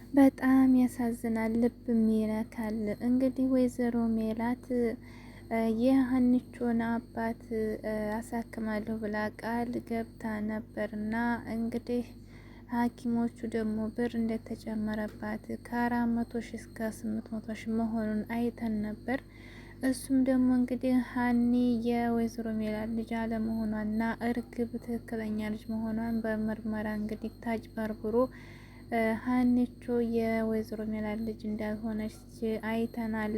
በጣም ያሳዝናል፣ ልብም ይነካል። እንግዲህ ወይዘሮ ሜላት የሀኒቾን አባት አሳክማለሁ ብላ ቃል ገብታ ነበርና እንግዲህ ሐኪሞቹ ደግሞ ብር እንደተጨመረባት ከ400 ሺህ እስከ 800 ሺህ መሆኑን አይተን ነበር። እሱም ደግሞ እንግዲህ ሀኒ የወይዘሮ ሜላት ልጅ አለመሆኗና እርግብ ትክክለኛ ልጅ መሆኗን በምርመራ እንግዲህ ታጭበርብሮ ሀኒቾ የወይዘሮ ሜላት ልጅ እንዳልሆነች አይተናል።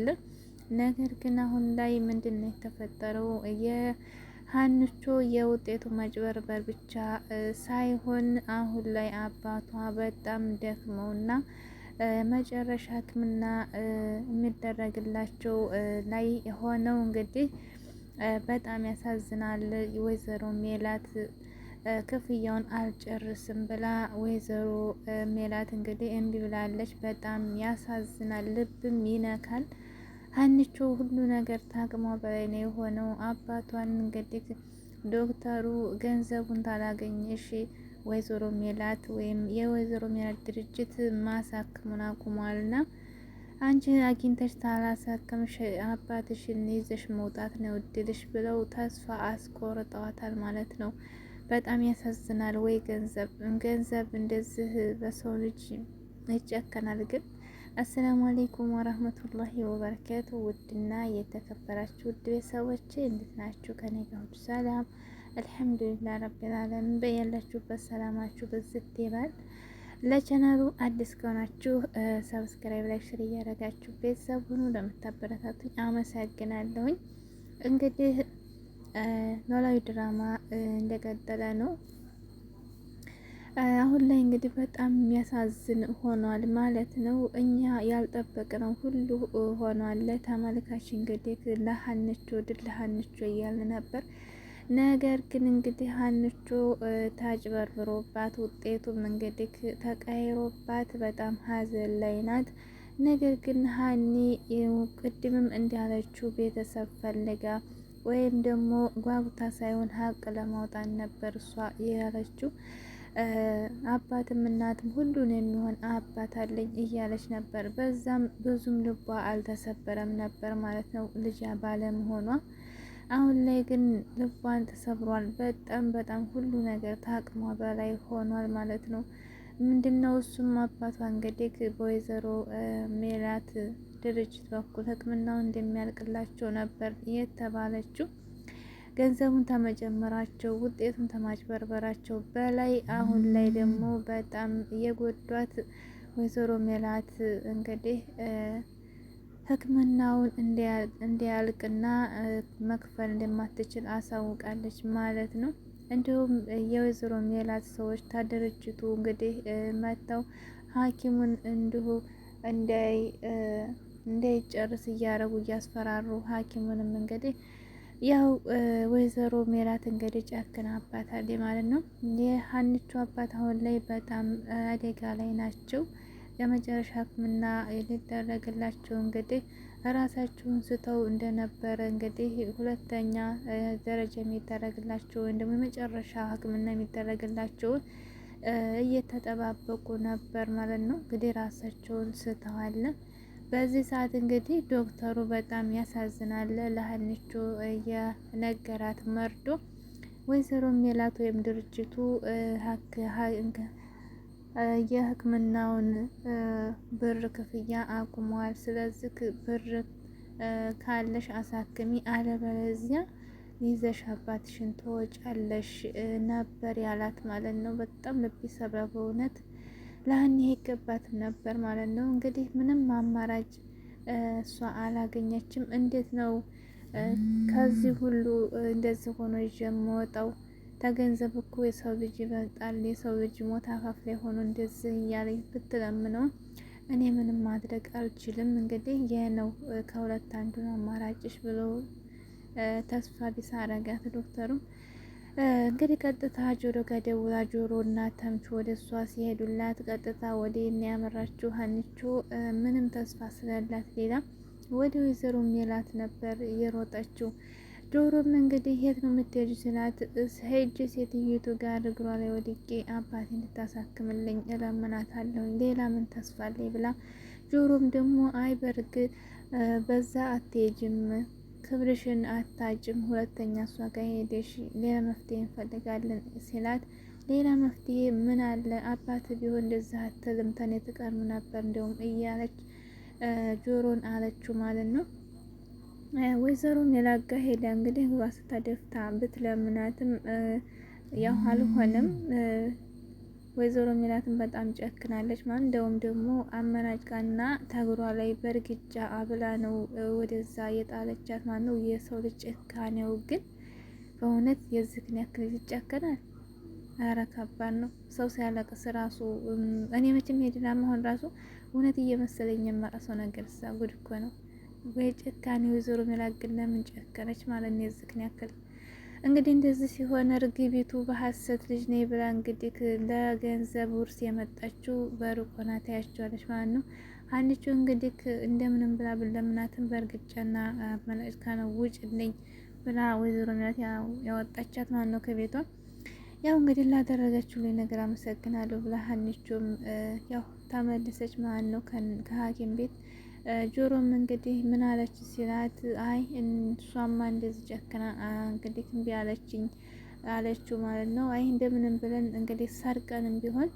ነገር ግን አሁን ላይ ምንድን ነው የተፈጠረው? የሀኒቾ የውጤቱ መጭበርበር ብቻ ሳይሆን አሁን ላይ አባቷ በጣም ደክመውና መጨረሻ ሕክምና የሚደረግላቸው ላይ ሆነው እንግዲህ በጣም ያሳዝናል። ወይዘሮ ሜላት ክፍያውን አልጨርስም ብላ ወይዘሮ ሜላት እንግዲህ እምቢ ብላለች። በጣም ያሳዝናል፣ ልብም ይነካል። ሀኒቾ ሁሉ ነገር ታቅሟ በላይ ነው የሆነው። አባቷን እንግዲህ ዶክተሩ ገንዘቡን ታላገኘሽ ወይዘሮ ሜላት ወይም የወይዘሮ ሜላት ድርጅት ማሳክሙን አቁሟልና አንቺ አግኝተሽ ታላሳከምሽ አባትሽን ይዘሽ መውጣት ነው እድልሽ ብለው ተስፋ አስቆርጠዋታል ማለት ነው። በጣም ያሳዝናል። ወይ ገንዘብ እንደዚህ በሰው ልጅ ይጨከናል ግን። አሰላሙ አለይኩም ወራህመቱላሂ ወበረካቱ። ውድና የተከበራችሁ ውድ ቤተሰቦቼ እንዴት ናችሁ? ከኔ ጋር ሁሉ ሰላም አልሐምዱሊላህ ረቢል ዓለሚን። በያላችሁበት ሰላማችሁ ብዝት ይበል። ለቻናሉ አዲስ ከሆናችሁ ሰብስክራይብ፣ ላይክ፣ ሼር እያደረጋችሁ ቤተሰብ ሁኑ። ለምታበረታቱኝ አመሰግናለሁኝ። እንግዲህ ኖላዊ ድራማ እንደቀጠለ ነው። አሁን ላይ እንግዲህ በጣም የሚያሳዝን ሆኗል ማለት ነው። እኛ ያልጠበቅነው ሁሉ ሆኗል። ተመልካች እንግዲህ ለሀኒቾ ድል ለሀኒቾ እያልን ነበር። ነገር ግን እንግዲህ ሀኒቾ ታጭበርብሮባት ውጤቱም እንግዲህ ተቀይሮባት በጣም ሀዘን ላይ ናት። ነገር ግን ሀኒ ቅድምም እንዳለችው ቤተሰብ ፈልጋ ወይም ደግሞ ጓጉታ ሳይሆን ሀቅ ለማውጣት ነበር እሷ ያለችው። አባትም እናትም ሁሉን የሚሆን አባት አለኝ እያለች ነበር። በዛም ብዙም ልቧ አልተሰበረም ነበር ማለት ነው ልጅ ባለመሆኗ። አሁን ላይ ግን ልቧን ተሰብሯል። በጣም ሁሉ ነገር ታቅሟ በላይ ሆኗል ማለት ነው። ምንድነው እሱም አባቷ እንግዲህ በወይዘሮ ሜላት ድርጅት በኩል ሕክምናው እንደሚያልቅላቸው ነበር የተባለችው። ገንዘቡን ተመጨመራቸው ውጤቱን ተማጭበርበራቸው በላይ አሁን ላይ ደግሞ በጣም የጎዷት ወይዘሮ ሜላት እንግዲህ ሕክምናውን እንዲያልቅና መክፈል እንደማትችል አሳውቃለች ማለት ነው። እንዲሁም የወይዘሮ ሜላት ሰዎች ታድርጅቱ እንግዲህ መጥተው ሐኪሙን እንዲሁ እንዳይጨርስ እያረጉ እያስፈራሩ ሐኪሙንም እንግዲህ ያው ወይዘሮ ሜላት እንግዲህ ጨክና አባታል ማለት ነው። የሀኒቾ አባት አሁን ላይ በጣም አደጋ ላይ ናቸው። የመጨረሻ ሕክምና ሊደረግላቸው እንግዲህ ራሳቸውን ስተው እንደነበረ እንግዲህ ሁለተኛ ደረጃ የሚደረግላቸው ወይም ደግሞ የመጨረሻ ሕክምና የሚደረግላቸውን እየተጠባበቁ ነበር ማለት ነው። እንግዲህ ራሳቸውን ስተዋል። በዚህ ሰዓት እንግዲህ ዶክተሩ በጣም ያሳዝናል። ለሀኒቾ የነገራት መርዶ ወይዘሮ ሜላት ወይም ድርጅቱ የሕክምናውን ብር ክፍያ አቁመዋል። ስለዚህ ብር ካለሽ አሳክሚ፣ አለበለዚያ ይዘሽ አባትሽን ትወጫለሽ ነበር ያላት ማለት ነው። በጣም ልብ ይሰብራል በእውነት። ለሀኒ አይገባትም ነበር ማለት ነው። እንግዲህ ምንም አማራጭ እሷ አላገኘችም። እንዴት ነው ከዚህ ሁሉ እንደዚህ ሆኖ ይዤ የምወጣው? ተገንዘብ እኮ የሰው ልጅ ይበልጣል። የሰው ልጅ ሞት አፋፍ ላይ ሆኖ እንደዚህ እያለኝ ብትለምነው እኔ ምንም ማድረግ አልችልም። እንግዲህ ይህ ነው ከሁለት አንዱን አማራጭሽ ብሎ ተስፋ ቢስ አረጋት ዶክተሩም። እንግዲህ ቀጥታ ጆሮ ጋር ደውላ ጆሮ እና ተምቹ ወደ እሷ ሲሄዱላት ቀጥታ ወደ ያመራችው ሀኒቾ ምንም ተስፋ ስለላት ሌላ ወደ ወይዘሮ ሜላት ነበር የሮጠችው። ጆሮም እንግዲህ የት ነው የምትሄጂው ሲላት ሄጄ ሴትዮቱ ጋር እግሯ ላይ ወድቄ አባቴ እንድታሳክምልኝ እለምናታለሁ ሌላ ምን ተስፋ አለኝ ብላ ጆሮም ደግሞ አይ በርግ በዛ አትሄጂም ክብርሽን አታጭም ሁለተኛ እሷ ጋር ሄደሽ ሌላ መፍትሄ እንፈልጋለን ሲላት ሌላ መፍትሄ ምን አለ አባት ቢሆን እንደዛ አትልም ተኔ ትቀርም ነበር እንደውም እያለች ጆሮን አለችው ማለት ነው። ወይዘሮ ሜላጋ ሄዳ እንግዲህ እግሯ ስታደፍታ ብትለምናትም ያው አልሆነም። ወይዘሮ ሜላትን በጣም ጨክናለች ማለት እንደውም ደግሞ አመናጭቃና ተግሯ ላይ በእርግጫ አብላ ነው ወደዛ የጣለቻት ማለት ነው። የሰው ልጅ ጭካኔው ግን በእውነት የዚህን ያክል ይጨከናል። ኧረ ከባድ ነው። ሰው ሲያለቅስ ራሱ እኔ መቼም የድራማ አሁን ራሱ እውነት እየመሰለኝ የማረሰው ነገር ሳ ጉድ እኮ ነው። ወይ ጭካኔ! ወይዘሮ ሜላት ግን ለምን ጨከነች ማለት ነው? የዚህን ያክል እንግዲህ እንደዚህ ሲሆን እርግቢቱ በሀሰት ልጅ ነኝ ብላ እንግዲህ ለገንዘብ ውርስ የመጣችው በሩቅ ሆና ታያቸዋለች ማለት ነው። ሀኒቾ እንግዲህ እንደምንም ብላ ብለምናትን በእርግጫና መናጭካ ነው ውጭልኝ ብላ ወይዘሮ ሜላት ያወጣቻት ማለት ነው ከቤቷ። ያው እንግዲህ ላደረገችልኝ ነገር አመሰግናለሁ ብላ ሀኒቾም ያው ተመለሰች ማለት ነው ከሐኪም ቤት። ጆሮም እንግዲህ ምን አለች ሲላት አይ እሷማ እንደዚህ ጨክና እንግዲህ እምቢ አለችኝ አለችው ማለት ነው። አይ እንደምንም ብለን እንግዲህ ሰርቀንም ቢሆን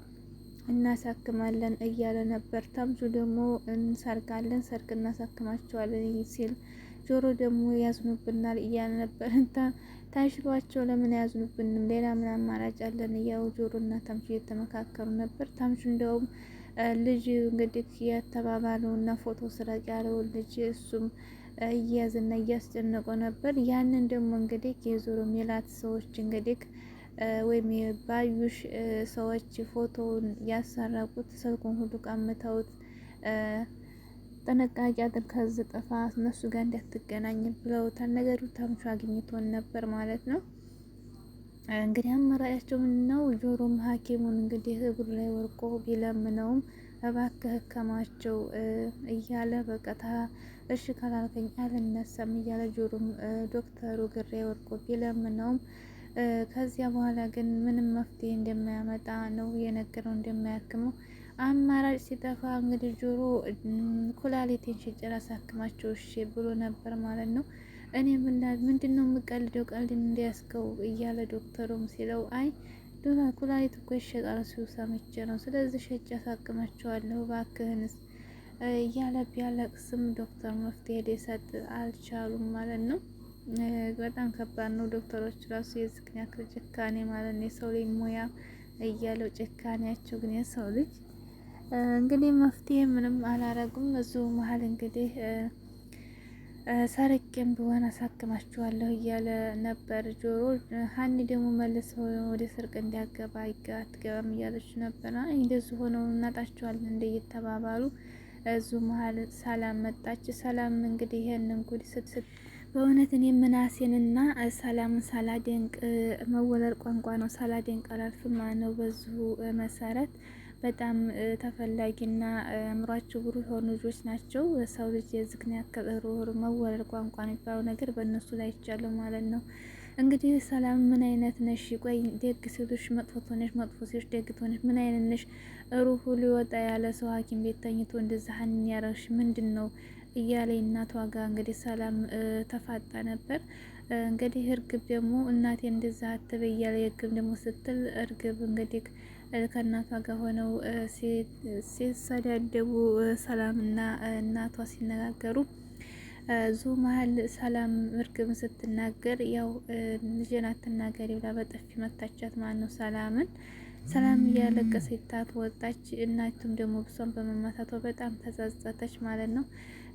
እናሳክማለን እያለ ነበር። ታምቹ ደግሞ እንሰርቃለን ሰርቅ እናሳክማቸዋለን ሲል ጆሮ ደግሞ ያዝኑብናል እያለ ነበር። ታሽሏቸው ለምን ያዝኑብንም ሌላ ምን አማራጭ አለን እያው ጆሮ እና ታምቹ እየተመካከሩ ነበር። ታምቹ እንደውም ልጅ እንግዲህ የተባባለው እና ፎቶ ስረቅ ያለው ልጅ እሱም እያዝና እያስጨነቀው ነበር። ያንን ደግሞ እንግዲህ የዞሮ ሜላት ሰዎች እንግዲህ ወይም የባዩሽ ሰዎች ፎቶውን ያሰረቁት ስልኩን ሁሉ ቀምተውት ጥንቃቄ አድርግ ከዚህ ጥፋ እነሱ ጋር እንዳትገናኝ ብለውታል። ነገሩ ታምቹ አግኝቶን ነበር ማለት ነው። እንግዲህ አማራጫቸው ምን ነው? ጆሮም ሐኪሙን እንግዲህ እግሩ ላይ ወርቆ ቢለምነውም እባክህ ህከማቸው እያለ በቀታ እሺ ካላልከኝ አልነሳም እያለ ጆሮም ዶክተሩ እግር ላይ ወርቆ ቢለምነውም ከዚያ በኋላ ግን ምንም መፍትሄ እንደማያመጣ ነው የነገረው እንደማያክመው። አማራጭ ሲጠፋ እንግዲህ ጆሮ ኩላሊቴን ሽጬ ላሳክማቸው እሺ ብሎ ነበር ማለት ነው። እኔ ምንድን ነው የምቀልደው ቀልድ እንዲያስከው እያለ ዶክተሩም ሲለው አይ ኩላሊት እኮ ይሸጣል ሲሉ ሰምቼ ነው ስለዚህ ሸጬ አሳክማቸዋለሁ እባክህንስ እያለ ቢያለቅስም ዶክተር መፍትሄ ሊሰጥ አልቻሉም ማለት ነው። በጣም ከባድ ነው። ዶክተሮች ራሱ የዝክን ያክል ጭካኔ ማለት ነው። የሰው ልጅ ሙያ እያለው ጭካኔያቸው ግን የሰው ልጅ እንግዲህ መፍትሄ ምንም አላረጉም። እዚሁ መሀል እንግዲህ ሰርቄም ብሆን አሳክማችኋለሁ እያለ ነበር ጆሮ። ሀኒ ደግሞ መልሰው ወደ ስርቅ እንዲያገባ አትገባም እያለች ነበር። እንደዚህ ሆነው እናጣቸዋለን እንደ እየተባባሉ እዚሁ መሀል ሰላም መጣች። ሰላም እንግዲህ ይሄንን ጉድ ስትስት በእውነት እኔ ምናሴንና ሰላምን ሳላደንቅ መወለድ ቋንቋ ነው ሳላደንቅ አላልፍም ማለት ነው። በዚሁ መሰረት በጣም ተፈላጊና አእምሯቸው ብሩህ የሆኑ ልጆች ናቸው። ሰው ልጅ የዝክን ያክል ሩህሩህ መወለድ ቋንቋ የሚባለው ነገር በእነሱ ላይ ይቻላል ማለት ነው። እንግዲህ ሰላም ምን አይነት ነሽ? ቆይ ደግ ሲሉሽ መጥፎ ትሆነሽ፣ መጥፎ ሲሉሽ ደግ ትሆነሽ፣ ምን አይነት ነሽ? ሩሁ ሊወጣ ያለ ሰው ሐኪም ቤት ተኝቶ እንደዛ ሀኒን ያረግሽ ምንድን ነው እያለ እናቷ ጋር እንግዲህ ሰላም ተፋጣ ነበር። እንግዲህ እርግብ ደግሞ እናቴ እንደዛ አትበይ እያለ የእርግብ ደግሞ ስትል እርግብ እንግዲህ ከእናቷ ጋር ሆነው ሲሰዳደቡ ሰላምና እናቷ ሲነጋገሩ ዙ መሀል ሰላም እርግብ ስትናገር ያው ልጄን አትናገሪ ብላ በጥፊ መታቻት ማለት ነው ሰላምን። ሰላም እያለቀሰች ታት ወጣች። እናቱም ደግሞ ብሷን በመማታቷ በጣም ተጸጸተች ማለት ነው።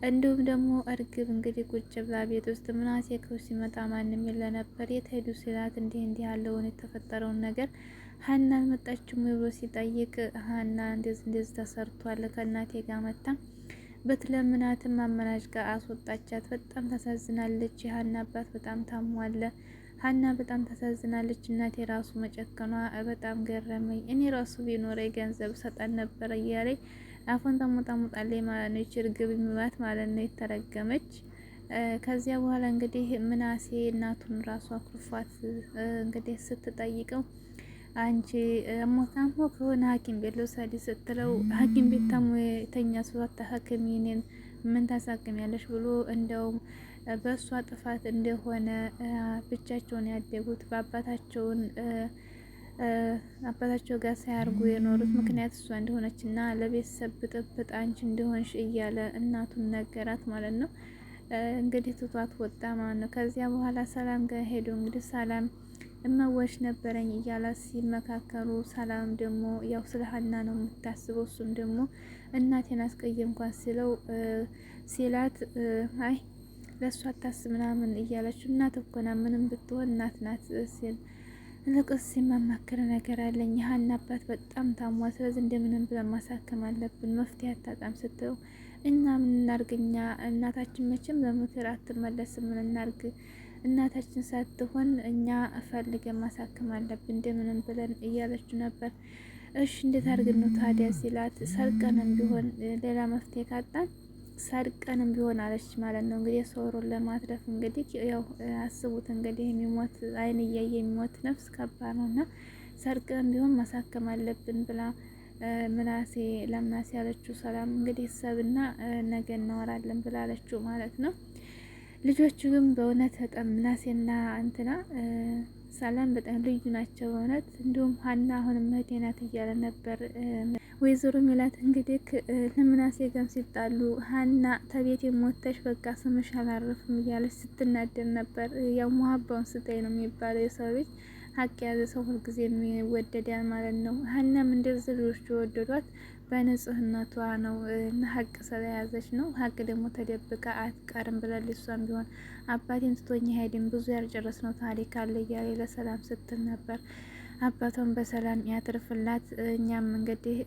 እንዲሁም ደግሞ እርግብ እንግዲህ ቁጭ ብላ ቤት ውስጥ ምናሴ ከው ሲመጣ ማንም የለ ነበር። የት ሄዱ ሲላት እንዲህ ያለውን የተፈጠረውን ነገር ሀና አልመጣችም ብሎ ሲጠይቅ ሀና እንደዚህ ተሰርቷል ከእናቴ ጋር መታ በትለምናትም አመናጭ ጋር አስወጣቻት። በጣም ታሳዝናለች። የሀና አባት በጣም ታሟለ። ሀና በጣም ታሳዝናለች። እናቴ ራሱ መጨከኗ በጣም ገረመኝ። እኔ ራሱ ቢኖረኝ ገንዘብ ሰጠን ነበረ እያለኝ አፎን ተሞጣሙጣለች ማለት ነው። እርግብ የሚሏት ማለት ነው የተረገመች ከዚያ በኋላ እንግዲህ ምናሴ እናቱን ራሷ አኩርፏት እንግዲህ ስትጠይቀው አንቺ ታሞ ከሆነ ሐኪም ቤት ልውሰድ ስትለው ሐኪም ቤት ታሞ የተኛ ሰው አታሳክሚ እኔን ምን ታሳክሚያለሽ ብሎ እንደውም በእሷ ጥፋት እንደሆነ ብቻቸውን ያደጉት አባታቸው ጋር ሳያርጉ የኖሩት ምክንያት እሷ እንደሆነች እና ለቤተሰብ ብጥብጥ አንቺ እንደሆንሽ እያለ እናቱን ነገራት ማለት ነው። እንግዲህ ትቷት ወጣ ማለት ነው። ከዚያ በኋላ ሰላም ጋር ሄዱ። እንግዲህ ሰላም እመወሽ ነበረኝ እያለ ሲመካከሩ፣ ሰላም ደግሞ ያው ስለ ሀና ነው የምታስበው። እሱም ደግሞ እናቴን አስቀየምኳት ሲላት አይ ለእሷ አታስብ ምናምን እያለችው እናት እኮ ናት ምንም ብትሆን እናት ናት ሲል ልቅስ የማማክር ነገር አለኝ ሀና አባት በጣም ታሟል፣ ስለዚህ እንደምንም ብለን ማሳከም አለብን መፍትሄ አታጣም ስትለው እና ምን እናርግኛ እናታችን መቼም ለምክር አትመለስም፣ ምን እናርግ እናታችን ሳትሆን እኛ ፈልገን ማሳከም አለብን እንደምንም ብለን እያለችው ነበር። እሺ እንዴት አድርገን ነው ታዲያ ሲላት ሰርቀንም ቢሆን ሌላ መፍትሄ ካጣን ሰርቀንም ቢሆን አለች ማለት ነው። እንግዲህ ሰውሩን ለማትረፍ እንግዲህ ያው አስቡት እንግዲህ የሚሞት አይን እያየ የሚሞት ነፍስ ከባድ ነው እና ሰርቀንም ቢሆን ማሳከም አለብን ብላ ለምናሴ ያለችው ሰላም እንግዲህ ሰብና ነገ እናወራለን ብላለችው ማለት ነው። ልጆቹ ግን በእውነት በጣም ምናሴና እንትና ሰላም በጣም ልዩ ናቸው በእውነት። እንዲሁም ሀና አሁንም እህቴ ናት እያለ ነበር ወይዘሮ ሜላት እንግዲህ ለምናሴ ጋም ሲጣሉ ሀና ተቤት የሞተሽ በቃ ስምሽ አላረፍም እያለች ስትናደር ነበር። ያው ሙሀባውን ስጠኝ ነው የሚባለው የሰው ልጅ ሀቅ የያዘ ሰው ሁልጊዜ የሚወደዳል ማለት ነው። ሀናም እንደዚህ ልጆቹ የወደዷት በንጽህናቷ ነው እና ሀቅ ስለያዘች ነው። ሀቅ ደግሞ ተደብቃ አትቀርም ብላለች። እሷም ቢሆን አባቴን ትቶኝ ሄድን ብዙ ያልጨረስነው ታሪክ አለ እያለ ለሰላም ስትል ነበር። አባቷን በሰላም ያትርፍላት። እኛም እንግዲህ